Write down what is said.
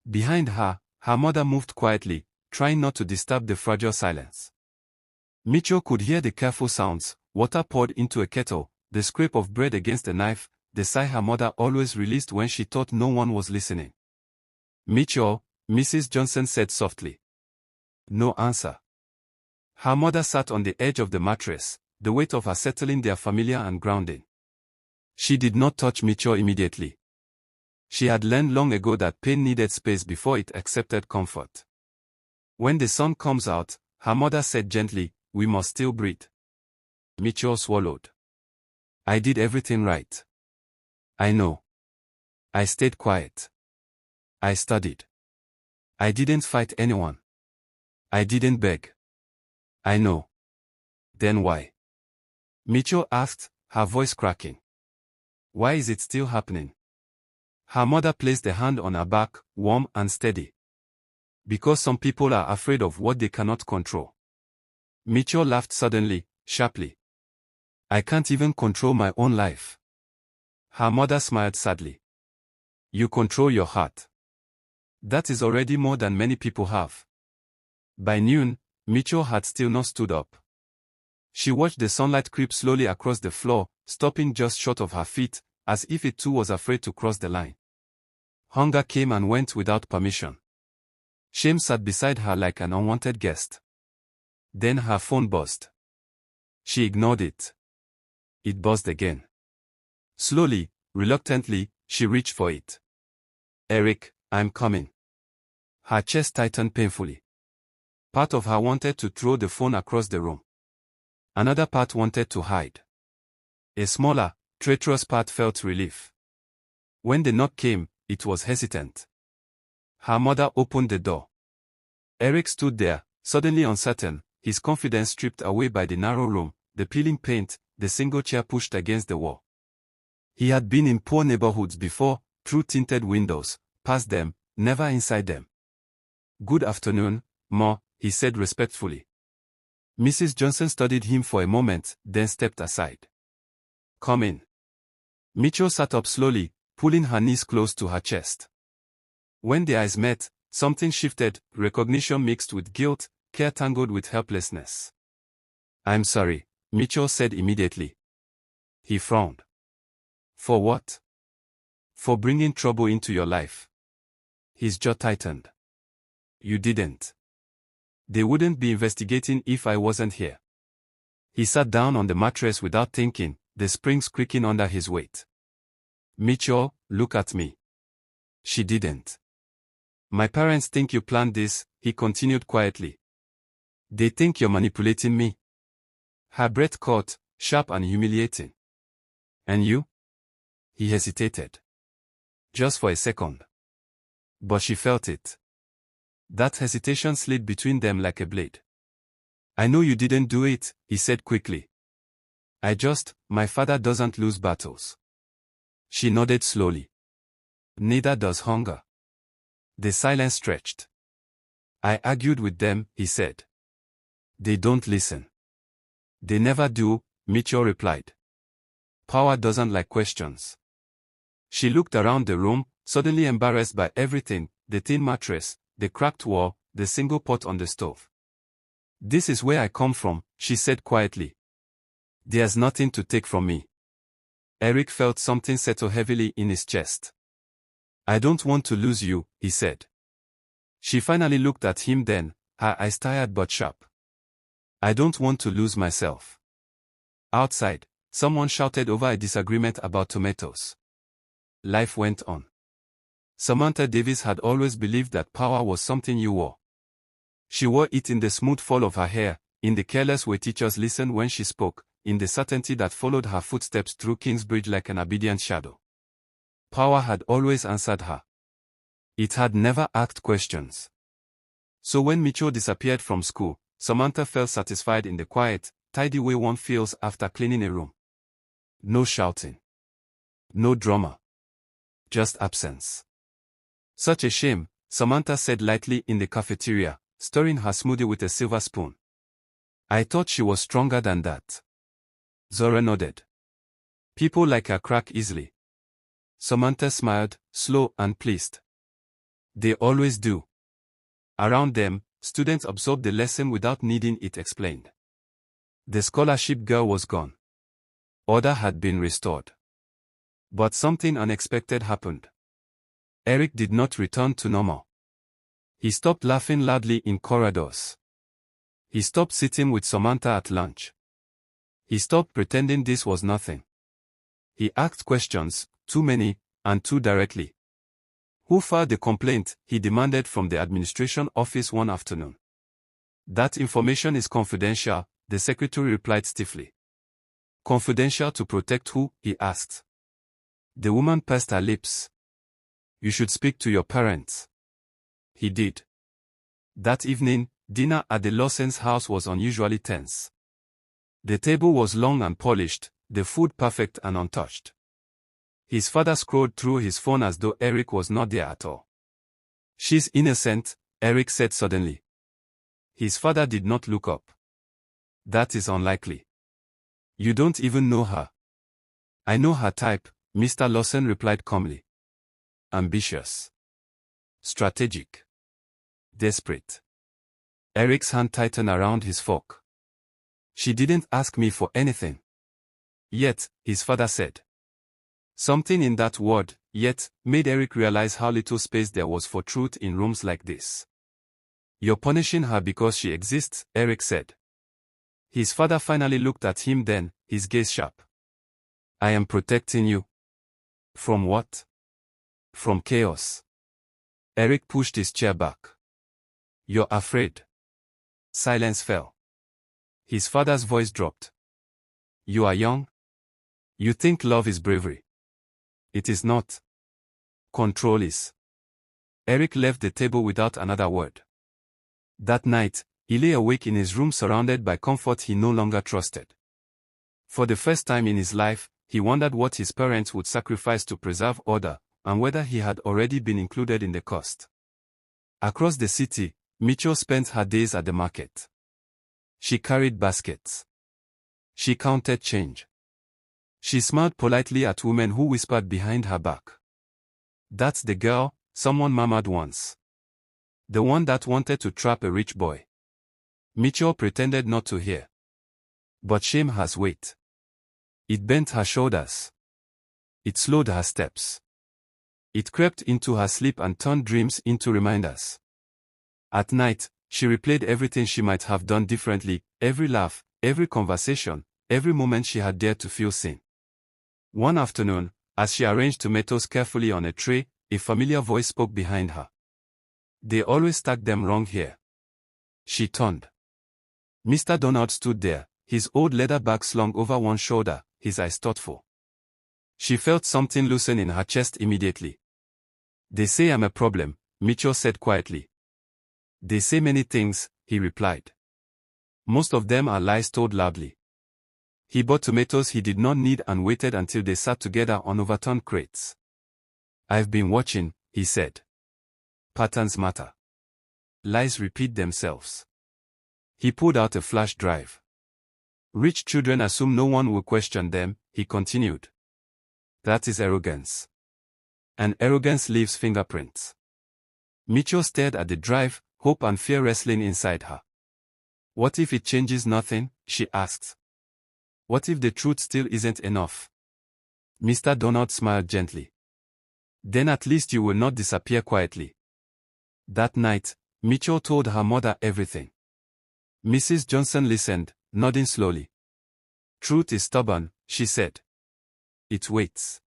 Behind her, her mother moved quietly, trying not to disturb the fragile silence. Mitchell could hear the careful sounds, water poured into a kettle, the scrape of bread against a knife, the sigh her mother always released when she thought no one was listening. "Mitchell," Mrs. Johnson said softly. No answer. Her mother sat on the edge of the mattress, the weight of her settling there familiar and grounding. She did not touch Mitchell immediately. She had learned long ago that pain needed space before it accepted comfort. "When the sun comes out," her mother said gently, "we must still breathe." Mitchell swallowed. "I did everything right. I know. I stayed quiet. I studied. I didn't fight anyone. I didn't beg. I know." "Then why?" Mitchell asked, her voice cracking. "Why is it still happening?" Her mother placed a hand on her back, warm and steady. "Because some people are afraid of what they cannot control." Mitchell laughed suddenly, sharply. "I can't even control my own life." Her mother smiled sadly. "You control your heart. That is already more than many people have." By noon, Mitchell had still not stood up. She watched the sunlight creep slowly across the floor, stopping just short of her feet, as if it too was afraid to cross the line. Hunger came and went without permission. Shame sat beside her like an unwanted guest. Then her phone buzzed. She ignored it. It buzzed again. Slowly, reluctantly, she reached for it. "Eric, I'm coming." Her chest tightened painfully. Part of her wanted to throw the phone across the room. Another part wanted to hide. A smaller, traitorous part felt relief. When the knock came, it was hesitant. Her mother opened the door. Eric stood there, suddenly uncertain, his confidence stripped away by the narrow room, the peeling paint, the single chair pushed against the wall. He had been in poor neighborhoods before, through tinted windows, past them, never inside them. "Good afternoon, Ma," he said respectfully. Mrs. Johnson studied him for a moment, then stepped aside. "Come in." Mitchell sat up slowly, pulling her knees close to her chest. When their eyes met, something shifted, recognition mixed with guilt, care tangled with helplessness. "I'm sorry," Mitchell said immediately. He frowned. "For what?" "For bringing trouble into your life." His jaw tightened. "You didn't. They wouldn't be investigating if I wasn't here." He sat down on the mattress without thinking, the springs creaking under his weight. "Mitchell, look at me." She didn't. "My parents think you planned this," he continued quietly. "They think you're manipulating me." Her breath caught, sharp and humiliating. "And you?" He hesitated. Just for a second. But she felt it. That hesitation slid between them like a blade. "I know you didn't do it," he said quickly. My father doesn't lose battles." She nodded slowly. "Neither does hunger." The silence stretched. "I argued with them," he said. "They don't listen." "They never do," Mitchell replied. "Power doesn't like questions." She looked around the room, suddenly embarrassed by everything, the thin mattress, the cracked wall, the single pot on the stove. "This is where I come from," she said quietly. "There's nothing to take from me." Eric felt something settle heavily in his chest. "I don't want to lose you," he said. She finally looked at him then, her eyes tired but sharp. "I don't want to lose myself." Outside, someone shouted over a disagreement about tomatoes. Life went on. Samantha Davis had always believed that power was something you wore. She wore it in the smooth fall of her hair, in the careless way teachers listened when she spoke, in the certainty that followed her footsteps through Kingsbridge like an obedient shadow. Power had always answered her. It had never asked questions. So when Mitchell disappeared from school, Samantha felt satisfied in the quiet, tidy way one feels after cleaning a room. No shouting. No drama. Just absence. "Such a shame," Samantha said lightly in the cafeteria, stirring her smoothie with a silver spoon. "I thought she was stronger than that." Zora nodded. "People like her crack easily." Samantha smiled, slow and pleased. They always do. Around them, students absorb the lesson without needing it explained. The scholarship girl was gone. Order had been restored. But something unexpected happened. Eric did not return to normal. He stopped laughing loudly in corridors. He stopped sitting with Samantha at lunch. He stopped pretending this was nothing. He asked questions, too many, and too directly. Who filed the complaint? He demanded from the administration office one afternoon. That information is confidential, the secretary replied stiffly. Confidential to protect who? He asked. The woman pursed her lips. You should speak to your parents. He did. That evening, dinner at the Lawson's house was unusually tense. The table was long and polished, the food perfect and untouched. His father scrolled through his phone as though Eric was not there at all. She's innocent, Eric said suddenly. His father did not look up. That is unlikely. You don't even know her. I know her type, Mr. Lawson replied calmly. Ambitious. Strategic. Desperate. Eric's hand tightened around his fork. She didn't ask me for anything. Yet, his father said. Something in that word, yet, made Eric realize how little space there was for truth in rooms like this. You're punishing her because she exists, Eric said. His father finally looked at him then, his gaze sharp. I am protecting you. From what? From chaos. Eric pushed his chair back. You're afraid. Silence fell. His father's voice dropped. You are young. You think love is bravery. It is not. Control is. Eric left the table without another word. That night, he lay awake in his room surrounded by comfort he no longer trusted. For the first time in his life, he wondered what his parents would sacrifice to preserve order, and whether he had already been included in the cost. Across the city, Mitchell spent her days at the market. She carried baskets. She counted change. She smiled politely at women who whispered behind her back. That's the girl, someone murmured once. The one that wanted to trap a rich boy. Mitchell pretended not to hear. But shame has weight. It bent her shoulders. It slowed her steps. It crept into her sleep and turned dreams into reminders. At night, she replayed everything she might have done differently, every laugh, every conversation, every moment she had dared to feel seen. One afternoon, as she arranged tomatoes carefully on a tray, a familiar voice spoke behind her. They always stack them wrong here. She turned. Mr. Donald stood there, his old leather bag slung over one shoulder, his eyes thoughtful. She felt something loosen in her chest immediately. They say I'm a problem, Mitchell said quietly. They say many things, he replied. Most of them are lies told loudly. He bought tomatoes he did not need and waited until they sat together on overturned crates. I've been watching, he said. Patterns matter. Lies repeat themselves. He pulled out a flash drive. Rich children assume no one will question them, he continued. That is arrogance. And arrogance leaves fingerprints. Mitchell stared at the drive, hope and fear wrestling inside her. What if it changes nothing? She asked. What if the truth still isn't enough? Mr. Donald smiled gently. Then at least you will not disappear quietly. That night, Mitchell told her mother everything. Mrs. Johnson listened, nodding slowly. Truth is stubborn, she said. It waits.